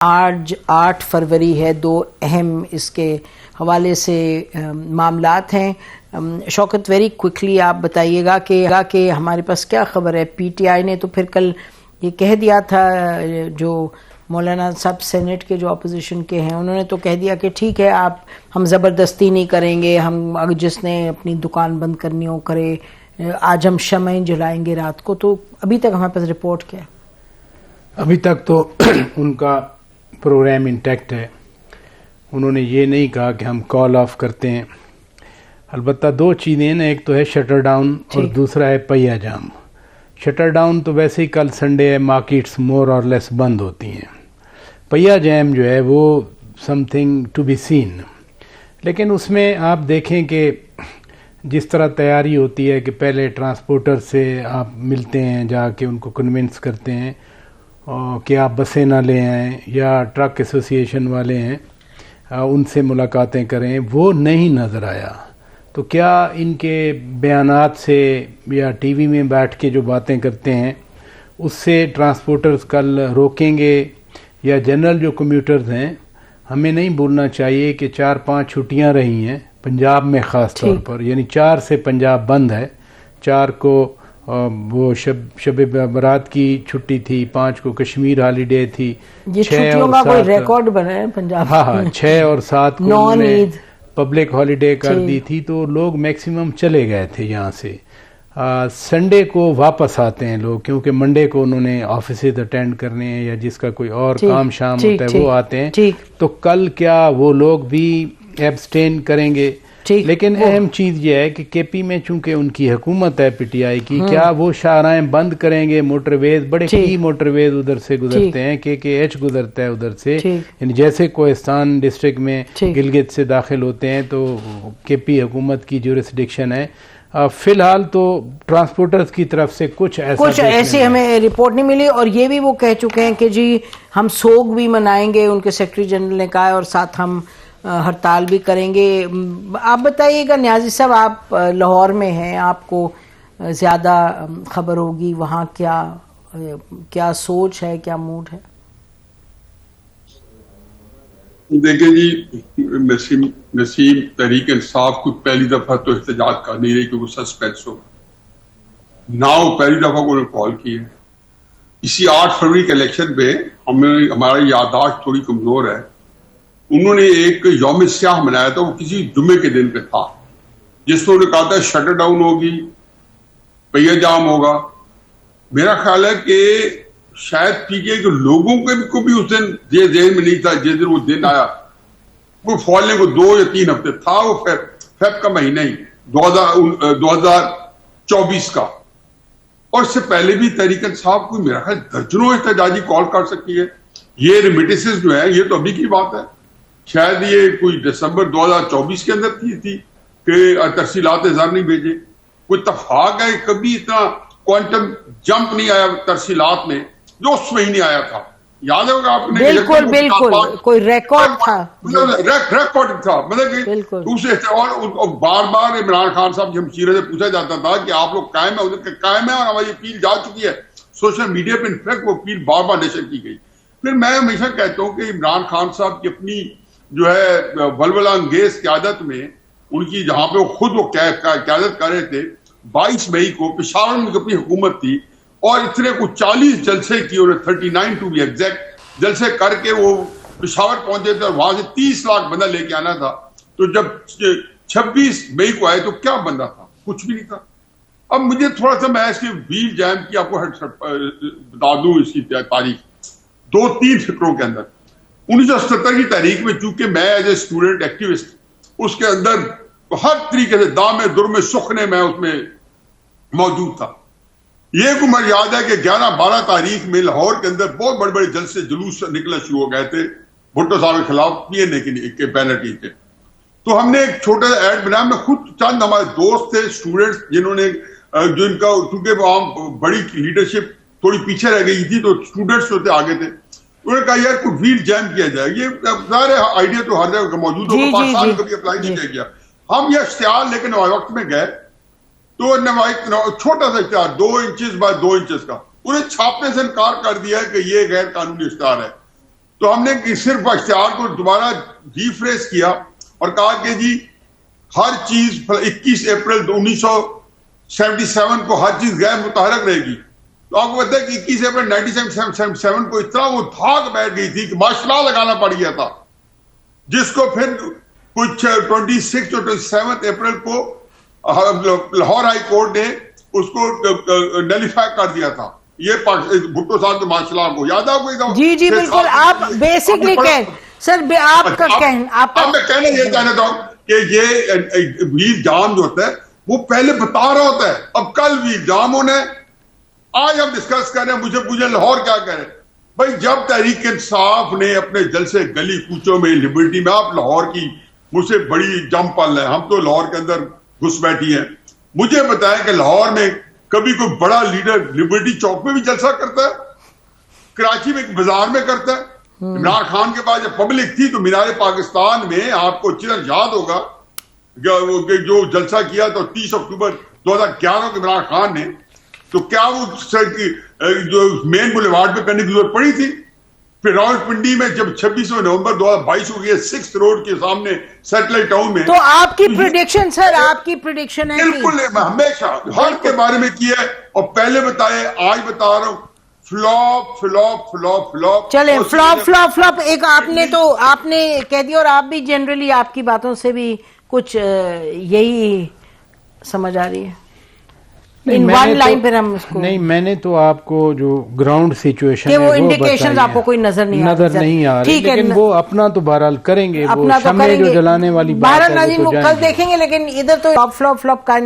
آج 8 فروری ہے، 2 اہم اس کے حوالے سے معاملات ہیں۔ شوکت ویری کوئکلی آپ بتائیے گا کہ ہمارے پاس کیا خبر ہے۔ پی ٹی آئی نے تو پھر کل یہ کہہ دیا تھا، جو مولانا صاحب سینٹ کے جو اپوزیشن کے ہیں انہوں نے تو کہہ دیا کہ ٹھیک ہے، ہم زبردستی نہیں کریں گے، ہم جس نے اپنی دکان بند کرنی ہو کرے، آج ہم شمعیں جلائیں گے رات کو۔ تو ابھی تک ہمارے پاس رپورٹ کیا ہے؟ ابھی تک تو ان کا پروگرام انٹیکٹ ہے، انہوں نے یہ نہیں کہا کہ ہم کال آف کرتے ہیں۔ البتہ 2 چیزیں نا، ایک تو ہے شٹر ڈاؤن اور دوسرا ہے پہیہ جام۔ شٹر ڈاؤن تو ویسے ہی کل سنڈے ہے، مارکیٹس مور اور لیس بند ہوتی ہیں۔ پہیہ جام جو ہے وہ something to be seen, لیکن اس میں آپ دیکھیں کہ جس طرح تیاری ہوتی ہے کہ پہلے ٹرانسپورٹر سے آپ ملتے ہیں، جا کے ان کو کنونس کرتے ہیں کہ آپ بسیں نہ لے آئیں، یا ٹرک ایسوسی ایشن والے ہیں ان سے ملاقاتیں کریں، وہ نہیں نظر آیا۔ تو کیا ان کے بیانات سے یا ٹی وی میں بیٹھ کے جو باتیں کرتے ہیں اس سے ٹرانسپورٹرز کل روکیں گے، یا جنرل جو کمیوٹرز ہیں؟ ہمیں نہیں بھولنا چاہیے کہ 4-5 چھٹیاں رہی ہیں پنجاب میں خاص طور پر، یعنی 4 سے پنجاب بند ہے۔ 4 کو وہ شب برات کی چھٹی تھی، 5 کو کشمیر ہالیڈے تھی، یہ چھٹیوں کا کوئی ریکارڈ بنا ہے پنجاب؟ ہاں 6 اور 7 کو انہوں نے پبلک ہالیڈے کر دی تھی، تو لوگ میکسیمم چلے گئے تھے یہاں سے۔ سنڈے کو واپس آتے ہیں لوگ، کیونکہ منڈے کو انہوں نے آفیسز اٹینڈ کرنے ہیں یا جس کا کوئی اور کام شام ہوتا ہے وہ آتے ہیں۔ تو کل کیا وہ لوگ بھی ایبسٹین کریں گے؟ لیکن اہم چیز یہ ہے کہ کے پی میں چونکہ ان کی حکومت ہے پی ٹی آئی کی، کیا وہ شاہراہیں بند کریں گے؟ موٹر ویز، بڑے کی موٹر ویز ادھر سے گزرتے ہیں، کے ایچ گزرتا ہے ادھر سے، یعنی جیسے کوہستان ڈسٹرکٹ میں گلگت سے داخل ہوتے ہیں تو کے پی حکومت کی جورسڈکشن ہے۔ فی الحال تو ٹرانسپورٹرز کی طرف سے کچھ ایسی ہمیں رپورٹ نہیں ملی، اور یہ بھی وہ کہہ چکے ہیں کہ جی ہم سوگ بھی منائیں گے، ان کے سیکرٹری جنرل نے کہا ہے، اور ساتھ ہم ہڑتال بھی کریں گے۔ آپ بتائیے گا نیازی صاحب، آپ لاہور میں ہیں، آپ کو زیادہ خبر ہوگی، وہاں کیا سوچ ہے، کیا موڈ ہے؟ دیکھیں جی، نسیم تحریک انصاف کو پہلی دفعہ تو احتجاج کر نہیں رہی کہ وہ سسپینس ہو، نہ وہ پہلی دفعہ کو کال کی ہے۔ اسی 8 فروری کے الیکشن پہ ہماری یادداشت تھوڑی کمزور ہے، انہوں نے ایک یوم سیاہ منایا تھا، وہ کسی جمعے کے دن پہ تھا، جس میں انہوں نے کہا تھا شٹر ڈاؤن ہوگی، پہیہ جام ہوگا۔ میرا خیال ہے کہ شاید ٹھیک ہے کہ لوگوں کو بھی اس دن یہ ذہن میں نہیں تھا، جس دن وہ دن آیا وہ فالنے کو 2 یا 3 ہفتے تھا، وہ فیب کا مہینہ ہی 2024 کا، اور اس سے پہلے بھی تحریک انصاف کو میرا خیال درجنوں احتجاجی کال کر سکتی ہے۔ یہ ریمیٹنسز جو ہے یہ تو ابھی کی بات ہے، شاید یہ کوئی دسمبر 2024 کے اندر تھی کہ ترسیلات زر نہیں بھیجے۔ کوئی اتفاق ہے کبھی اتنا کوانٹم جمپ نہیں آیا ترسیلات میں جو اس میں ہی نہیں آیا تھا، یاد ہوگا آپ نے؟ بالکل کوئی ریکارڈ تھا، ریکارڈ تھا، مطلب کہ دوسرے، اور بار بار عمران خان صاحب جمشیرے سے پوچھا جاتا تھا کہ آپ لوگ قائم ہے، قائم ہے، اور ہماری اپیل جا چکی ہے سوشل میڈیا پہ، انفیکٹ وہ اپیل بار بار نشر کی گئی۔ پھر میں ہمیشہ کہتا ہوں کہ عمران خان صاحب کی اپنی جو ہے ولولہ انگیز قیادت میں، ان کی جہاں پہ وہ خود وہ قیادت کر رہے تھے، 22 مئی کو پشاور میں اپنی حکومت تھی، اور اتنے کو 40 جلسے کی، اور 39 ٹو بی ایگزیکٹ جلسے کر کے وہ پشاور پہنچے تھے، اور وہاں سے 30 لاکھ بندہ لے کے آنا تھا۔ تو جب 26 مئی کو آئے تو کیا بندہ تھا؟ کچھ بھی نہیں تھا۔ اب مجھے تھوڑا سا میں اس کے ویل جام کی آپ کو بتا دوں اس کی تاریخ 2-3 فکروں کے اندر۔ 1970 کی تاریخ میں چونکہ میں ایز اے اسٹوڈنٹ ایکٹیوسٹ اس کے اندر ہر طریقے سے دام در میں سخنے میں اس میں موجود تھا۔ یہ کو مجھے یاد ہے کہ 11-12 تاریخ میں لاہور کے اندر بہت بڑے بڑے جلسے جلوس نکلنا شروع ہو گئے تھے بھٹو صاحب کے خلاف پی این اے کے بینر نیچے۔ تو ہم نے ایک چھوٹا سا ایڈ بنایا، میں خود چند ہمارے دوست تھے اسٹوڈنٹس جنہوں نے جن کا کیونکہ وہ بڑی لیڈرشپ تھوڑی پیچھے رہ گئی تھی، تو اسٹوڈنٹس جو تھے آگے تھے، انہوں نے کہا یار کوئی ویل جام کیا جائے۔ یہ ظاہر آئیڈیا تو ہر جگہ موجود ہوگا، پاکستان کبھی اپلائی نہیں کیا گیا۔ ہم یہ اشتہار لے کے نوائے وقت میں گئے، تو چھوٹا سا اشتہار 2 انچز بائی 2 انچز کا، انہیں چھاپنے سے انکار کر دیا کہ یہ غیر قانونی اشتہار ہے۔ تو ہم نے صرف اشتہار کو دوبارہ ری فریز کیا اور کہا کہ جی ہر چیز 21 اپریل 1977 کو ہر چیز غیر متحرک رہے گی. تو آپ کو پتا ہے کہ 21 اپریل 1977 کو اتنا وہ دھاک بیٹھ گئی تھی کہ مارشل لا لگانا پڑ گیا تھا, جس کو پھر کچھ 26 اور 27 اپریل کو لاہور ہائی کورٹ نے اس کو نلیفائی کر دیا تھا. یہ بھٹو صاحب کے مارشل لا کو یاد آپ کو؟ جی جی بالکل. آپ بیسکلی سر آپ کا میں کہنا یہ چاہتا ہوں کہ یہ ویل جام جو ہوتا ہے وہ پہلے بتا رہا ہوتا ہے. اب کل ویل جام ہونا ہے, آج ہم ڈسکس کر رہے ہیں مجھے لاہور کیا کہہ رہے ہیں. بھائی جب تحریک انصاف نے اپنے جلسے گلی کوچوں میں لبرٹی میں, آپ لاہور کی مجھ سے بڑی جم پل ہے, ہم تو لاہور کے اندر گھس بیٹھی ہیں, مجھے بتائیں کہ لاہور میں کبھی کوئی بڑا لیڈر لبرٹی چوک میں بھی جلسہ کرتا ہے, کراچی میں بازار میں کرتا ہے. عمران خان کے پاس جب پبلک تھی تو مینار پاکستان میں آپ کو اچھی طرح یاد ہوگا جو جلسہ کیا تو 30 اکتوبر 2011 کو عمران خان نے, تو کیا وہ جو مین بولیوارڈ پہ کرنے کی ضرورت پڑی تھی؟ پھر راولپنڈی میں جب 26 نومبر 2022 کو گیا 6 روڈ کے سامنے سیٹلائٹ ٹاؤن میں. تو آپ کی پریڈکشن سر, آپ کی پریڈکشن ہے بالکل ہمیشہ ہر کے بارے میں کیا ہے, اور پہلے بتائے آج بتا رہا ہوں فلاپ فلاپ فلاپ فلاپ. چلیں فلاپ فلاپ فلاپ ایک آپ نے کہہ دیا, اور آپ بھی جنرلی آپ کی باتوں سے بھی کچھ یہی سمجھ آ رہی ہے. نہیں, میں نے تو آپ کو جو گراؤنڈ سچویشن وہ انڈیکیشنز آپ کو کوئی نظر نہیں آ رہی, لیکن وہ اپنا تو بہرحال کریں گے, وہ شمع جو جلانے والی بات ہے بہرحال کل دیکھیں گے. لیکن ادھر تو فلاپ فلاپ کا